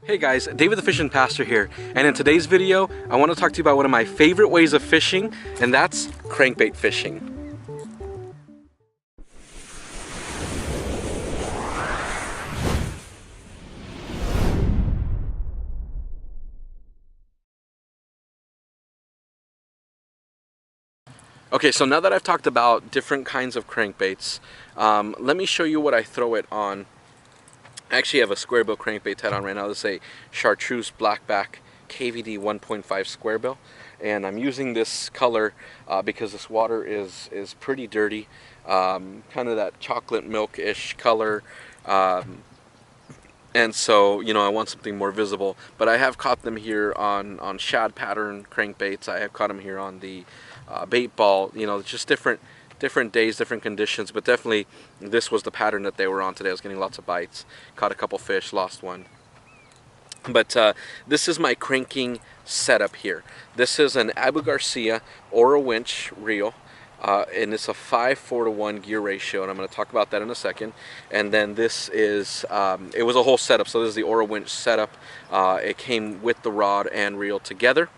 Hey guys, David the Fishing Pastor here, and in today's video I want to talk to you about one of my favorite ways of fishing, and that's crankbait fishing. Okay, so now that I've talked about different kinds of crankbaits, let me show you what I throw it on. I actually have a square bill crankbait tied on right now. This is a Chartreuse Blackback KVD 1.5 square bill, and I'm using this color because this water is pretty dirty, kind of that chocolate milk-ish color. And so, you know, I want something more visible. But I have caught them here on shad pattern crankbaits. I have caught them here on the bait ball. You know, just different days, different conditions. But definitely, this was the pattern that they were on today. I was getting lots of bites. Caught a couple fish, lost one. But this is my cranking setup here. This is an Abu Garcia Oro winch reel. And it's a 5:4 to 1 gear ratio, and I'm going to talk about that in a second. And then this is, it was a whole setup, so this is the Oro winch setup. It came with the rod and reel together,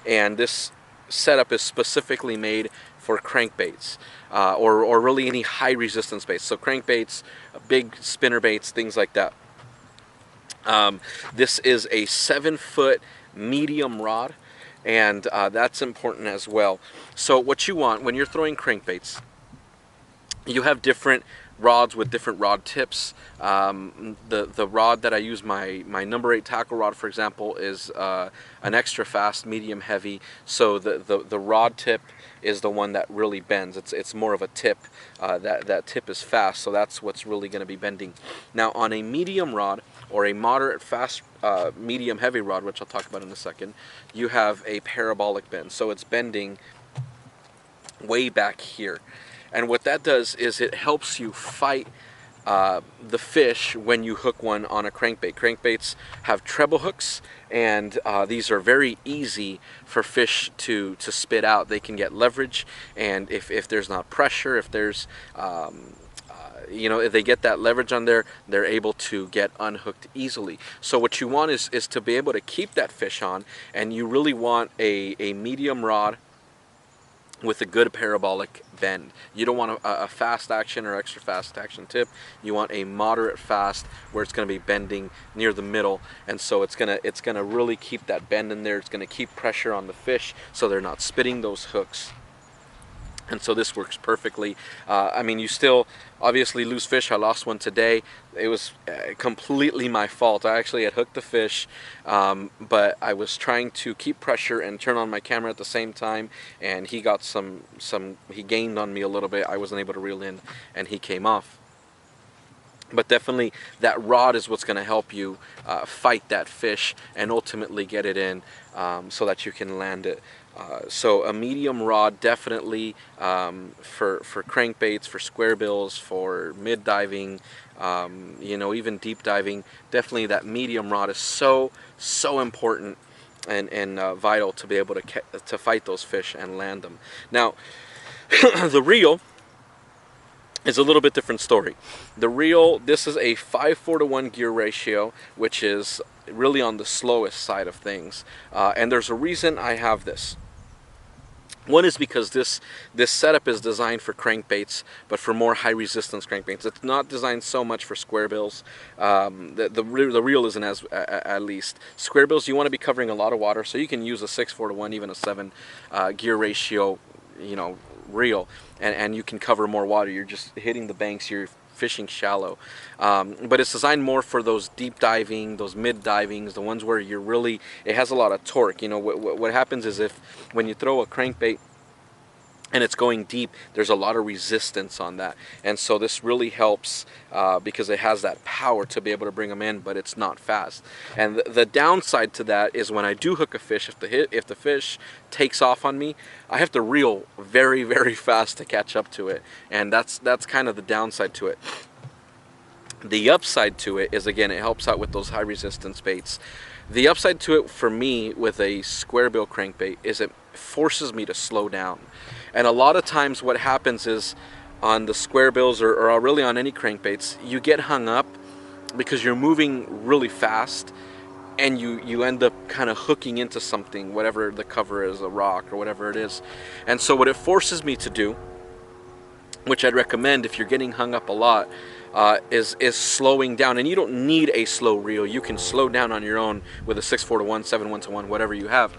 and this setup is specifically made for crankbaits, or really any high resistance baits. So crankbaits, big spinner baits, things like that. This is a 7-foot medium rod, and that's important as well. So what you want when you're throwing crankbaits, you have different rods with different rod tips. The rod that I use, my number 8 tackle rod, for example, is an extra fast medium heavy. So the rod tip is the one that really bends. It's more of a tip. That tip is fast, so that's what's really going to be bending. Now on a medium rod or a moderate fast medium heavy rod, which I'll talk about in a second, you have a parabolic bend. So it's bending way back here. And what that does is it helps you fight the fish when you hook one on a crankbait. Crankbaits have treble hooks, and these are very easy for fish to spit out. They can get leverage, and if there's not pressure, if there's you know, if they get that leverage on there, they're able to get unhooked easily. So what you want is to be able to keep that fish on, and you really want a medium rod with a good parabolic bend. You don't want a fast action or extra fast action tip. You want a moderate fast where it's going to be bending near the middle, and so it's gonna really keep that bend in there. It's going to keep pressure on the fish so they're not spitting those hooks. And so this works perfectly. I mean, you still obviously lose fish. I lost one today. It was completely my fault. I actually had hooked the fish, but I was trying to keep pressure and turn on my camera at the same time, and he got he gained on me a little bit. I wasn't able to reel in, and he came off. But definitely that rod is what's going to help you fight that fish and ultimately get it in, so that you can land it. So a medium rod definitely for crankbaits, for square bills, for mid diving, you know, even deep diving. Definitely that medium rod is so important and vital to be able to fight those fish and land them. Now the reel is a little bit different story. The reel, this is a 5:4 to 1 gear ratio, which is really on the slowest side of things, and there's a reason I have this. One is because this setup is designed for crankbaits, but for more high resistance crankbaits. It's not designed so much for square bills. The reel isn't as, at least. Square bills, you want to be covering a lot of water, so you can use a 6:4 to 1, even a 7 gear ratio, you know, reel, and you can cover more water. You're just hitting the banks, you're fishing shallow, but it's designed more for those deep diving, those mid divings, the ones where you're really, it has a lot of torque. You know, what happens is when you throw a crankbait and it's going deep, there's a lot of resistance on that, and so this really helps because it has that power to be able to bring them in, but it's not fast. And the downside to that is when I do hook a fish, if the fish takes off on me, I have to reel very fast to catch up to it, and that's kind of the downside to it. The upside to it is, again, it helps out with those high resistance baits. The upside to it for me with a square bill crankbait is it forces me to slow down. And a lot of times what happens is on the square bills or really on any crankbaits, you get hung up because you're moving really fast and you end up kind of hooking into something, whatever the cover is, a rock or whatever it is. And so what it forces me to do, which I'd recommend if you're getting hung up a lot, is slowing down. And you don't need a slow reel. You can slow down on your own with a 6/4-1, 7/1-1, whatever you have.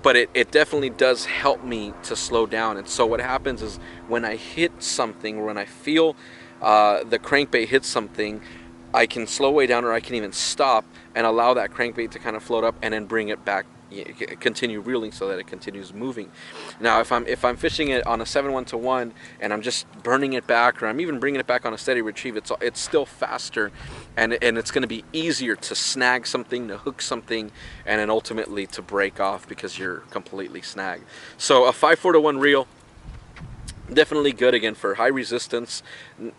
But it definitely does help me to slow down. And so what happens is when I hit something, or when I feel the crankbait hit something, I can slow way down, or I can even stop and allow that crankbait to kind of float up and then bring it back, continue reeling so that it continues moving. Now if I'm fishing it on a 7/1-1 and I'm just burning it back, or I'm even bringing it back on a steady retrieve, it's still faster, and it's going to be easier to snag something, to hook something, and then ultimately to break off because you're completely snagged. So a 5/4-1 reel, definitely good, again, for high resistance.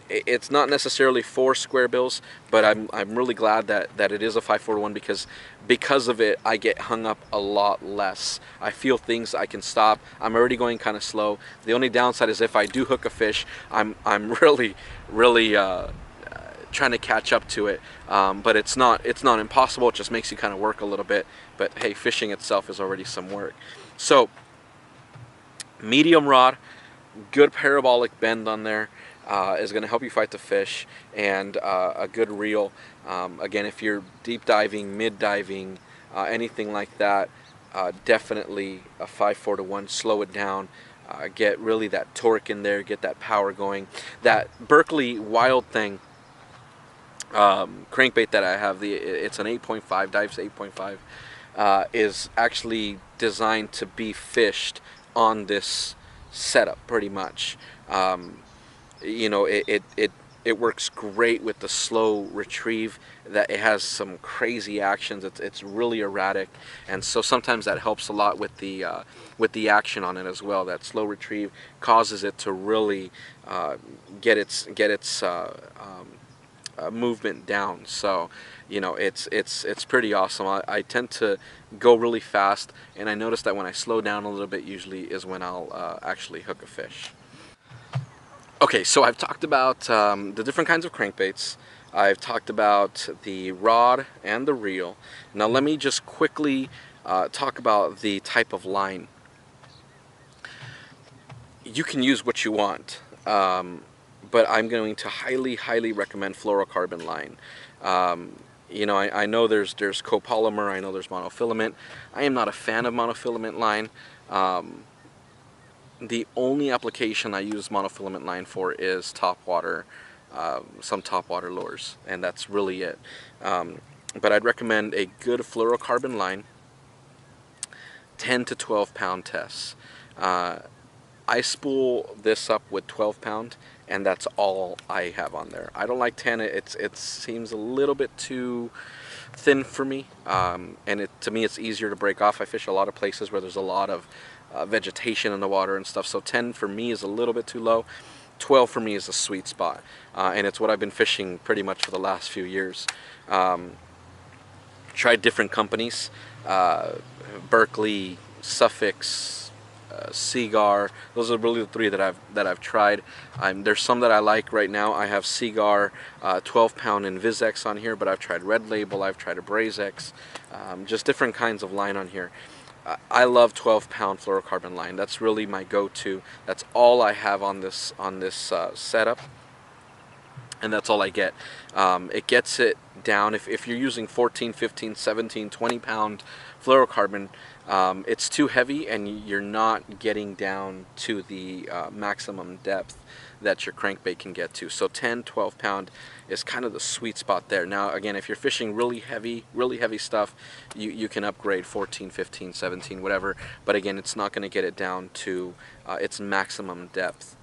It's not necessarily for square bills, but I'm really glad that it is a 5/4-1, because of it I get hung up a lot less. I feel things, I can stop. I'm already going kind of slow. The only downside is if I do hook a fish, I'm really trying to catch up to it, but it's not impossible. It just makes you kind of work a little bit, but hey, fishing itself is already some work. So medium rod, good parabolic bend on there is going to help you fight the fish, and a good reel. Again, if you're deep diving, mid diving, anything like that, definitely a 5/4-1. Slow it down, get really that torque in there, get that power going. That Berkley Wild Thing crankbait that I have, it's an 8.5, Dives 8.5, is actually designed to be fished on this setup pretty much. You know, it works great with the slow retrieve. That it has some crazy actions. It's really erratic, and so sometimes that helps a lot with the action on it as well. That slow retrieve causes it to really get its movement down. So you know, it's pretty awesome. I tend to go really fast, and I notice that when I slow down a little bit usually is when I'll actually hook a fish. Okay, so I've talked about the different kinds of crankbaits. I've talked about the rod and the reel. Now let me just quickly talk about the type of line. You can use what you want, but I'm going to highly recommend fluorocarbon line. You know, I know there's copolymer, I know there's monofilament. I am not a fan of monofilament line. The only application I use monofilament line for is topwater, some topwater lures, and that's really it. But I'd recommend a good fluorocarbon line, 10 to 12 pound tests. I spool this up with 12 pound, and that's all I have on there. I don't like 10. It seems a little bit too thin for me, and to me it's easier to break off. I fish a lot of places where there's a lot of vegetation in the water and stuff, so 10 for me is a little bit too low. 12 for me is a sweet spot, and it's what I've been fishing pretty much for the last few years. Tried different companies, Berkley, Suffix, Seaguar. Those are really the three that I've tried. There's some that I like right now. I have Seaguar 12 pound Invisex on here, but I've tried Red Label, I've tried Abrazex, just different kinds of line on here. I love 12 pound fluorocarbon line. That's really my go-to. That's all I have on this setup, and that's all I get. It gets it down. If you're using 14, 15, 17, 20 pound fluorocarbon, it's too heavy and you're not getting down to the maximum depth that your crankbait can get to. So 10, 12 pound is kind of the sweet spot there. Now again, if you're fishing really heavy stuff, you can upgrade 14, 15, 17, whatever, but again, it's not going to get it down to its maximum depth.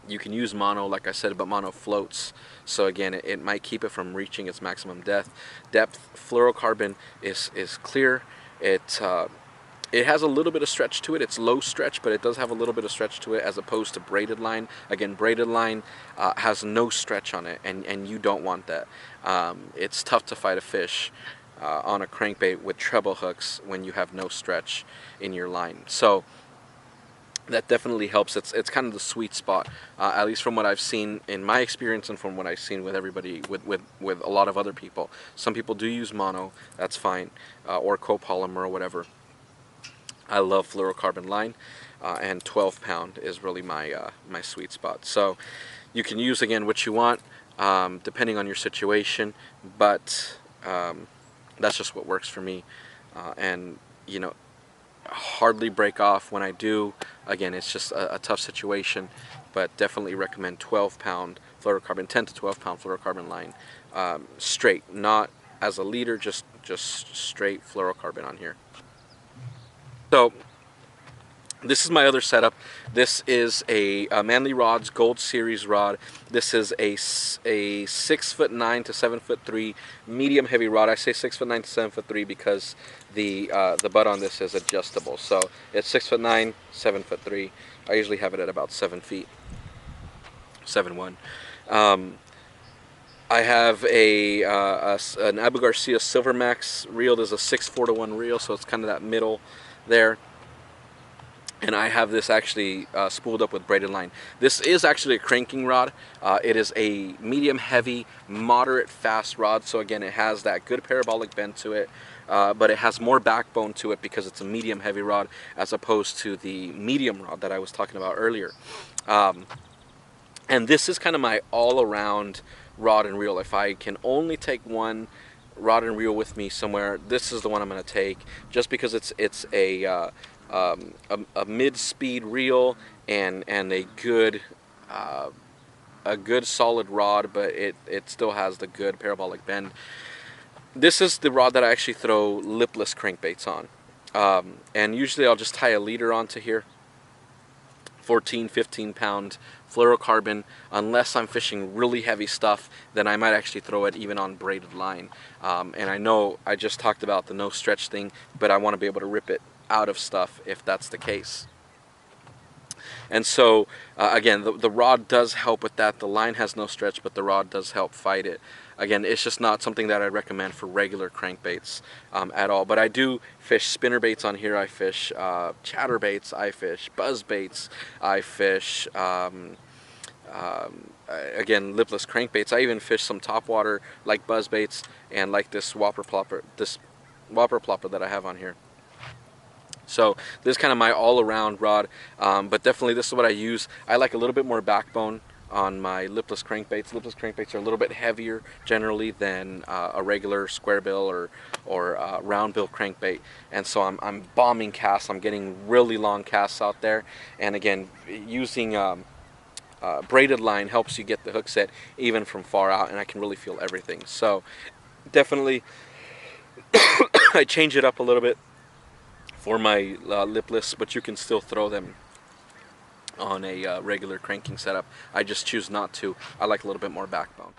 You can use mono, like I said, but mono floats, so again, it might keep it from reaching its maximum depth. Fluorocarbon is clear. It has a little bit of stretch to it. It's low stretch, but it does have a little bit of stretch to it, as opposed to braided line. Again, braided line has no stretch on it, and you don't want that. It's tough to fight a fish on a crankbait with treble hooks when you have no stretch in your line. So that definitely helps. It's kind of the sweet spot, at least from what I've seen in my experience and from what I've seen with everybody, with a lot of other people. Some people do use mono, that's fine, or copolymer or whatever. I love fluorocarbon line, and 12 pound is really my my sweet spot. So you can use again what you want, depending on your situation, but that's just what works for me. And you know, hardly break off when I do. Again, it's just a tough situation, but definitely recommend 12 pound fluorocarbon, 10 to 12 pound fluorocarbon line, straight, not as a leader, just straight fluorocarbon on here. So this is my other setup. This is a Manly Rods Gold Series rod. This is a 6'9" to 7'3" medium heavy rod. I say 6'9" to 7'3" because the butt on this is adjustable. So it's 6'9", 7'3". I usually have it at about 7 feet, 7'1". I have an Abu Garcia Silvermax reel. There's a 6'4" reel, so it's kind of that middle there. And I have this actually spooled up with braided line. This is actually a cranking rod. It is a medium heavy, moderate fast rod. So again, it has that good parabolic bend to it, but it has more backbone to it because it's a medium heavy rod as opposed to the medium rod that I was talking about earlier. And this is kind of my all-around rod and reel. If I can only take one rod and reel with me somewhere, this is the one I'm going to take, just because it's a mid-speed reel and a good solid rod, but it still has the good parabolic bend. This is the rod that I actually throw lipless crankbaits on, and usually I'll just tie a leader onto here, 14-15 pound fluorocarbon. Unless I'm fishing really heavy stuff, then I might actually throw it even on braided line. And I know I just talked about the no stretch thing, but I want to be able to rip it out of stuff if that's the case. And so again, the rod does help with that. The line has no stretch, but the rod does help fight it. Again, it's just not something that I recommend for regular crankbaits at all. But I do fish spinner baits on here. I fish chatterbaits. I fish buzz baits. I fish again, lipless crankbaits. I even fish some topwater like buzz baits and like this whopper plopper that I have on here. So this is kind of my all-around rod, but definitely this is what I use. I like a little bit more backbone on my lipless crankbaits. Lipless crankbaits are a little bit heavier generally than a regular square bill or round bill crankbait, and so I'm bombing casts. I'm getting really long casts out there, and again, using braided line helps you get the hook set even from far out, and I can really feel everything. So definitely I change it up a little bit for my lipless, but you can still throw them on a regular cranking setup. I just choose not to. I like a little bit more backbone.